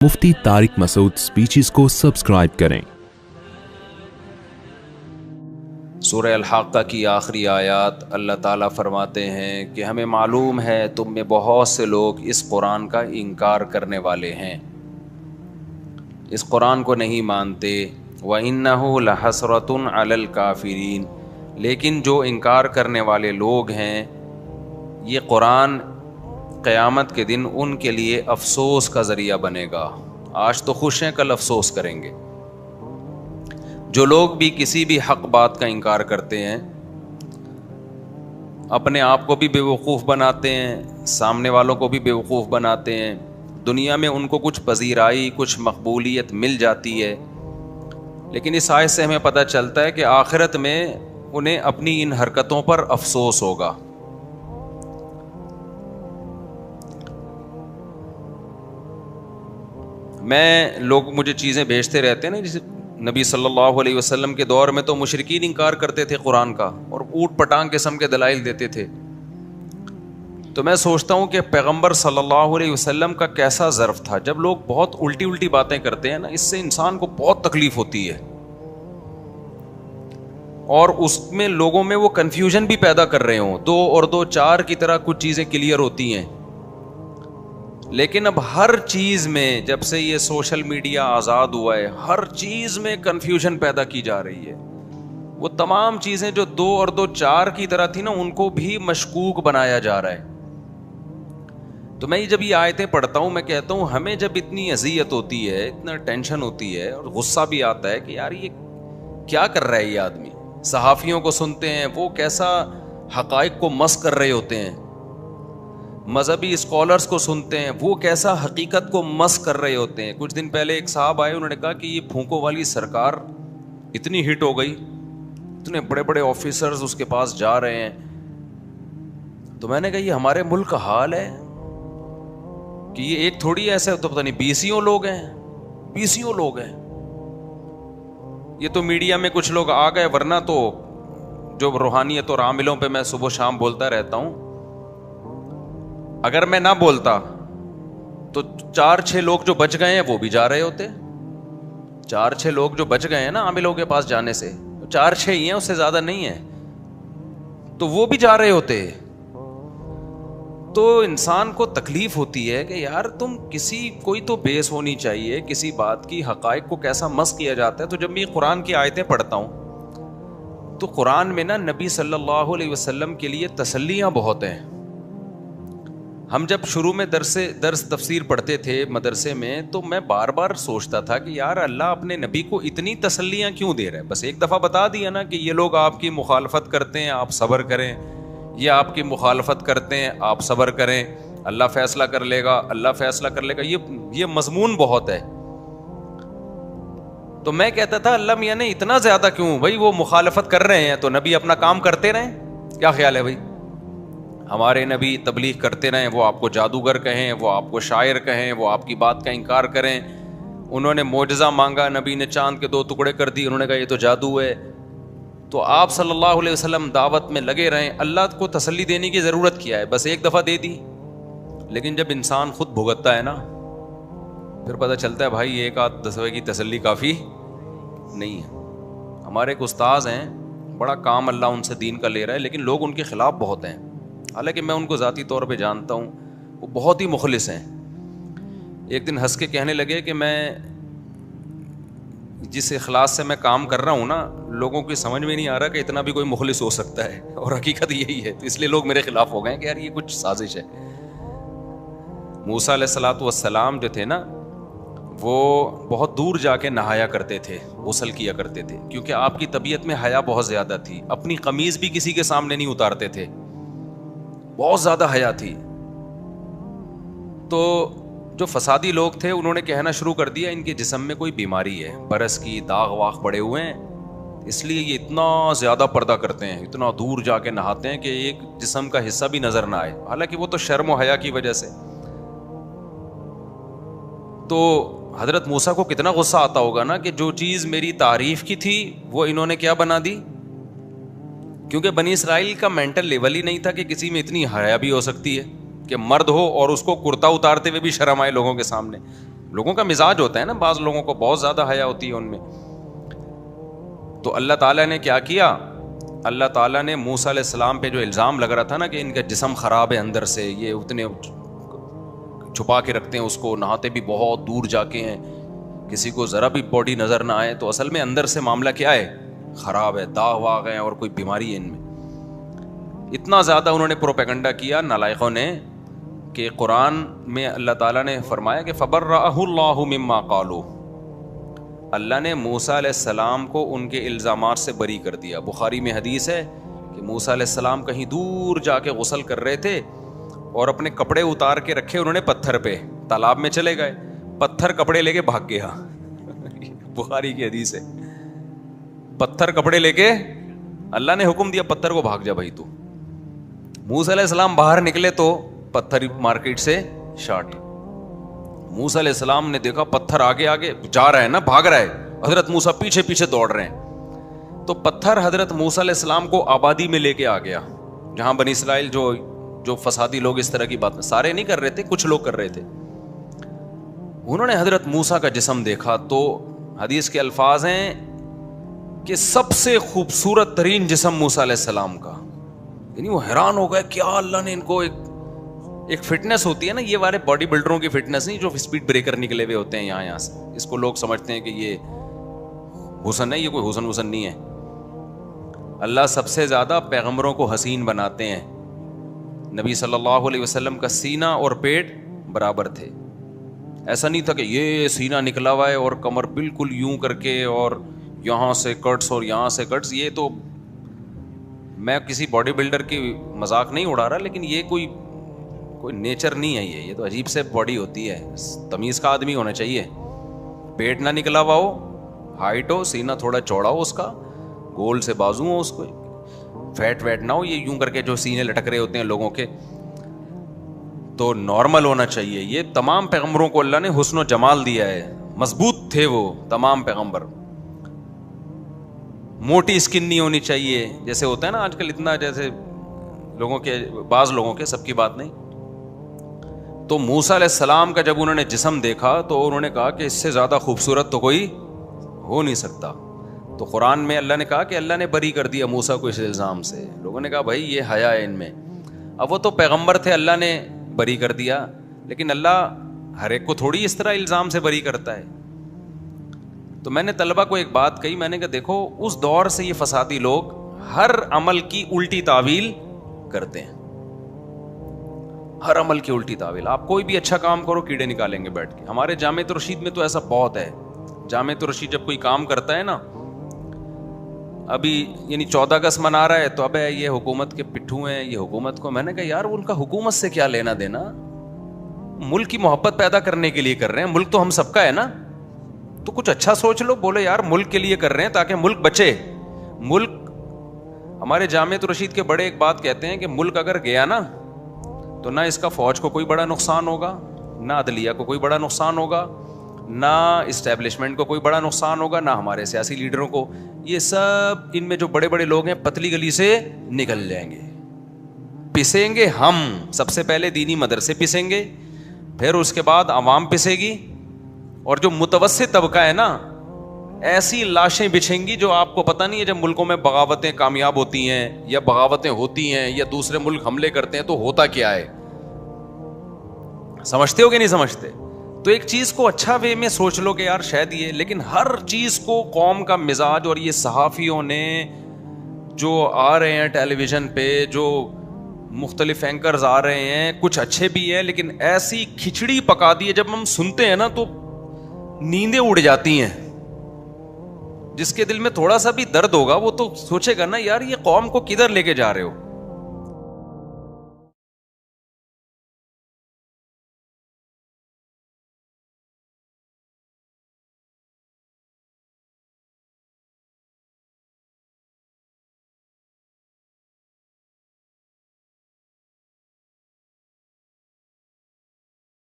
मुफ्ती Tariq Masood speeches को subscribe करें। सूरह अल-हक़्क़ा की आखिरी आयत अल्लाह ताला फरमाते हैं कि हमें मालूम है तुम में बहुत से लोग इस कुरान का इनकार करने वाले हैं, इस कुरान को नहीं मानते। व इन्नहु लहसरतुन अलल काफिरीन, लेकिन जो इनकार करने वाले लोग हैं ये कुरान क़यामत के दिन उनके लिए अफसोस का ज़रिया बनेगा। आज तो खुश हैं, कल अफसोस करेंगे। जो लोग भी किसी भी हक़ बात का इनकार करते हैं, अपने आप को भी बेवकूफ़ बनाते हैं, सामने वालों को भी बेवकूफ़ बनाते हैं। दुनिया में उनको कुछ पजीराई, कुछ मकबूलियत मिल जाती है, लेकिन इस आयत से हमें पता चलता है कि आखिरत में उन्हें अपनी इन हरकतों पर अफसोस होगा। लोग मुझे चीज़ें भेजते रहते हैं ना, जैसे नबी सल्लल्लाहु अलैहि वसल्लम के दौर में तो मुशरिकीन इनकार करते थे कुरान का और ऊट पटांग किस्म के दलाइल देते थे। तो मैं सोचता हूँ कि पैगंबर सल्लल्लाहु अलैहि वसल्लम का कैसा ज़र्फ था। जब लोग बहुत उल्टी उल्टी बातें करते हैं ना, इससे इंसान को बहुत तकलीफ होती है और उसमें लोगों में वो कन्फ्यूजन भी पैदा कर रहे हों। 2 और 2 4 की तरह कुछ चीज़ें क्लियर होती हैं, लेकिन अब हर चीज़ में, जब से ये सोशल मीडिया आज़ाद हुआ है, हर चीज़ में कन्फ्यूजन पैदा की जा रही है। वो तमाम चीज़ें जो 2 और 2 4 की तरह थी ना, उनको भी मशकूक बनाया जा रहा है। तो मैं जब ये आयतें पढ़ता हूँ, मैं कहता हूँ हमें जब इतनी अज़ियत होती है, इतना टेंशन होती है और गुस्सा भी आता है कि यार ये क्या कर रहा है ये आदमी। सहाफ़ियों को सुनते हैं, वो कैसा हक़ाइक़ को मस कर रहे होते हैं। मजहबी स्कॉलर्स को सुनते हैं, वो कैसा हकीकत को मस कर रहे होते हैं। कुछ दिन पहले एक साहब आए, उन्होंने कहा कि ये फूंकों वाली सरकार इतनी हिट हो गई, इतने बड़े बड़े ऑफिसर्स उसके पास जा रहे हैं। तो मैंने कहा ये हमारे मुल्क का हाल है कि ये एक थोड़ी ऐसे तो पता नहीं 20 लोग हैं, 20 लोग हैं। ये तो मीडिया में कुछ लोग आ गए, वरना तो जो रूहानियत और आमिलों पे मैं सुबह शाम बोलता रहता हूँ, अगर मैं ना बोलता तो 4-6 लोग जो बच गए हैं वो भी जा रहे होते। 4-6 लोग जो बच गए हैं ना आमिलों के पास जाने से, 4-6 ही हैं, उससे ज्यादा नहीं है, तो वो भी जा रहे होते। तो इंसान को तकलीफ होती है कि यार तुम कोई तो बेस होनी चाहिए किसी बात की। हक़ाइक़ को कैसा मस किया जाता है। तो जब मैं कुरान की आयतें पढ़ता हूं तो कुरान में ना नबी सल्लल्लाहु अलैहि वसल्लम के लिए तसल्लियां बहुत हैं। हम जब शुरू में दर्स तफसीर पढ़ते थे मदरसे में, तो मैं बार बार सोचता था कि यार अल्लाह अपने नबी को इतनी तसल्लियां क्यों दे रहा है। बस एक दफ़ा बता दिया ना कि ये लोग आपकी मुखालफत करते हैं, आप सब्र करें, ये आपकी मुखालफत करते हैं, आप सब्र करें, अल्लाह फैसला कर लेगा, अल्लाह फैसला कर लेगा। ये मजमून बहुत है। तो मैं कहता था अल्लाह मियां ने इतना ज़्यादा क्यों, भाई वो मुखालफत कर रहे हैं तो नबी अपना काम करते रहें। क्या ख्याल है भाई, हमारे नबी तबलीग करते रहें, वो आपको जादूगर कहें, वो आपको शायर कहें, वो आपकी बात का इनकार करें। उन्होंने मोजज़ा मांगा, नबी ने चांद के 2 टुकड़े कर दिए, उन्होंने कहा ये तो जादू है। तो आप सल्लल्लाहु अलैहि वसल्लम दावत में लगे रहें। अल्लाह को तसल्ली देने की ज़रूरत क्या है, बस एक दफ़ा दे दी। लेकिन जब इंसान खुद भुगतता है ना, फिर पता चलता है भाई एक आध दफ़े की तसल्ली काफ़ी नहीं है। हमारे एक उस्ताद हैं, बड़ा काम अल्लाह उनसे दीन का ले रहा है, लेकिन लोग उनके ख़िलाफ़ बहुत हैं। हालांकि मैं उनको ज़ाती तौर पे जानता हूँ, वो बहुत ही मुखलिस हैं। एक दिन हंस के कहने लगे कि मैं जिस इखलास से मैं काम कर रहा हूँ ना, लोगों की समझ में नहीं आ रहा कि इतना भी कोई मुखलिस हो सकता है, और हकीकत यही है। तो इसलिए लोग मेरे खिलाफ हो गए कि यार ये कुछ साजिश है। मूसा अलैहिस्सलातु वस्सलाम जो थे ना, वो बहुत दूर जाके नहाया करते थे, गुस्ल किया करते थे, क्योंकि आपकी तबीयत में हया बहुत ज़्यादा थी। अपनी कमीज़ भी किसी के सामने नहीं उतारते थे, बहुत ज़्यादा हया थी। तो जो फसादी लोग थे उन्होंने कहना शुरू कर दिया इनके जिस्म में कोई बीमारी है, बरस की दाग वाग पड़े हुए हैं, इसलिए ये इतना ज़्यादा पर्दा करते हैं, इतना दूर जाके नहाते हैं कि एक जिस्म का हिस्सा भी नज़र ना आए। हालांकि वो तो शर्म व हया की वजह से। तो हज़रत मूसा को कितना गुस्सा आता होगा ना कि जो चीज़ मेरी तारीफ़ की थी वो इन्होंने क्या बना दी। क्योंकि बनी इसराइल का मेंटल लेवल ही नहीं था कि किसी में इतनी हया भी हो सकती है कि मर्द हो और उसको कुर्ता उतारते हुए भी शर्म आए लोगों के सामने। لوگوں کا مزاج ہوتا ہے نا, بعض لوگوں کو بہت زیادہ حیا ہوتی ہے ان میں. تو اللہ تعالیٰ نے کیا کیا, اللہ تعالیٰ نے موسیٰ علیہ السلام پہ جو الزام لگ رہا تھا نا کہ ان کا جسم خراب ہے اندر سے, یہ اتنے چھپا کے رکھتے ہیں اس کو, نہاتے بھی بہت دور جا کے ہیں, کسی کو ذرا بھی باڈی نظر نہ آئے, تو اصل میں اندر سے معاملہ کیا ہے, خراب ہے, داغ واغ ہیں اور کوئی بیماری ہے ان میں. اتنا زیادہ انہوں نے پروپیگنڈا کیا نالائقوں نے کہ قرآن میں اللہ تعالیٰ نے فرمایا کہ فبرأہ اللہ مما قالوا, اللہ نے موسیٰ علیہ السلام کو ان کے الزامات سے بری کر دیا. بخاری میں حدیث ہے کہ موسیٰ علیہ السلام کہیں دور جا کے غسل کر رہے تھے اور اپنے کپڑے اتار کے رکھے انہوں نے پتھر پہ, تالاب میں چلے گئے, پتھر کپڑے لے کے بھاگ گیا. بخاری کی حدیث ہے, پتھر کپڑے لے کے اللہ نے حکم دیا پتھر کو بھاگ جا بھائی تو. موسیٰ علیہ السلام باہر نکلے تو پتھر مارکیٹ سے شارٹ. موسیٰ علیہ السلام نے دیکھا پتھر آگے آگے جا رہا ہے نا, بھاگ رہا ہے, حضرت موسیٰ پیچھے پیچھے دوڑ رہے ہیں. تو پتھر حضرت موسیٰ علیہ السلام کو آبادی میں لے کے آ گیا, جہاں بنی اسرائیل جو فسادی لوگ اس طرح کی بات سارے نہیں کر رہے تھے, کچھ لوگ کر رہے تھے. انہوں نے حضرت موسیٰ کا جسم دیکھا تو حدیث کے الفاظ ہیں کہ سب سے خوبصورت ترین جسم موسیٰ علیہ السلام کا. یعنی وہ حیران ہو گئے, کیا اللہ نے ان کو ایک فٹنس ہوتی ہے نا, یہ والے باڈی بلڈروں کی فٹنس نہیں جو اسپیڈ بریکر نکلے ہوئے ہوتے ہیں یہاں سے, اس کو لوگ سمجھتے ہیں کہ یہ حسن ہے, یہ کوئی حسن نہیں ہے. اللہ سب سے زیادہ پیغمبروں کو حسین بناتے ہیں. نبی صلی اللہ علیہ وسلم کا سینہ اور پیٹ برابر تھے, ایسا نہیں تھا کہ یہ سینہ نکلا ہوا ہے اور کمر بالکل یوں کر کے اور یہاں سے کٹس اور یہاں سے کٹس. یہ تو میں کسی باڈی بلڈر کی مذاق نہیں اڑا رہا, لیکن یہ کوئی نیچر نہیں ہے, یہ تو عجیب سے باڈی ہوتی ہے. تمیز کا آدمی ہونا چاہیے, پیٹ نہ نکلا ہوا ہو, ہائٹ ہو, سینہ تھوڑا چوڑا ہو اس کا, گول سے بازو ہو, اس کو فیٹ ویٹ نہ ہو, یہ یوں کر کے جو سینے لٹک رہے ہوتے ہیں لوگوں کے, تو نارمل ہونا چاہیے. یہ تمام پیغمبروں کو اللہ نے حسن و جمال دیا ہے, مضبوط تھے وہ تمام پیغمبر. موٹی اسکن نہیں ہونی چاہیے, جیسے ہوتا ہے نا آج کل اتنا, جیسے لوگوں کے, بعض لوگوں کے, سب کی بات نہیں. تو موسیٰ علیہ السلام کا جب انہوں نے جسم دیکھا تو انہوں نے کہا کہ اس سے زیادہ خوبصورت تو کوئی ہو نہیں سکتا. تو قرآن میں اللہ نے کہا کہ اللہ نے بری کر دیا موسیٰ کو اس الزام سے. لوگوں نے کہا بھائی یہ حیا ہے ان میں. اب وہ تو پیغمبر تھے, اللہ نے بری کر دیا, لیکن اللہ ہر ایک کو تھوڑی اس طرح الزام سے بری کرتا ہے. تو میں نے طلبہ کو ایک بات کہی, میں نے کہا دیکھو اس دور سے یہ فسادی لوگ ہر عمل کی الٹی تعویل کرتے ہیں, ہر عمل کی الٹی تعویل. آپ کوئی بھی اچھا کام کرو کیڑے نکالیں گے بیٹھ کے. ہمارے جامعۃ الرشید میں تو ایسا بہت ہے. جامعۃ الرشید جب کوئی کام کرتا ہے نا, ابھی یعنی 14 اگست منا رہا ہے تو اب یہ حکومت کے پٹھو ہیں, یہ حکومت کو, میں نے کہا یار ان کا حکومت سے کیا لینا دینا, ملک کی محبت پیدا کرنے کے لیے کر رہے ہیں, ملک تو ہم سب کا ہے نا, تو کچھ اچھا سوچ لو. بولے یار ملک کے لیے کر رہے ہیں تاکہ ملک بچے. ملک, ہمارے جامعۃ الرشید کے بڑے ایک بات کہتے ہیں کہ ملک اگر گیا نا تو نہ اس کا فوج کو کوئی بڑا نقصان ہوگا, نہ عدلیہ کو کوئی بڑا نقصان ہوگا, نہ اسٹیبلشمنٹ کو کوئی بڑا نقصان ہوگا, نہ ہمارے سیاسی لیڈروں کو. یہ سب ان میں جو بڑے بڑے لوگ ہیں پتلی گلی سے نکل جائیں گے. پسیں گے ہم, سب سے پہلے دینی مدرسے پسیں گے, پھر اس کے بعد عوام پسے گی, اور جو متوسط طبقہ ہے نا ایسی لاشیں بچھیں گی جو آپ کو پتہ نہیں ہے. جب ملکوں میں بغاوتیں کامیاب ہوتی ہیں یا بغاوتیں ہوتی ہیں یا دوسرے ملک حملے کرتے ہیں تو ہوتا کیا ہے, سمجھتے ہو کہ نہیں سمجھتے؟ تو ایک چیز کو اچھا وے میں سوچ لو کہ یار شاید یہ, لیکن ہر چیز کو قوم کا مزاج, اور یہ صحافیوں نے جو آ رہے ہیں ٹیلی ویژن پہ, جو مختلف اینکرز آ رہے ہیں, کچھ اچھے بھی ہیں لیکن ایسی کھچڑی پکا دی ہے جب ہم سنتے ہیں نا تو نیندیں اڑ جاتی ہیں. جس کے دل میں تھوڑا سا بھی درد ہوگا وہ تو سوچے گا نا یار یہ قوم کو کدھر لے کے جا رہے ہو.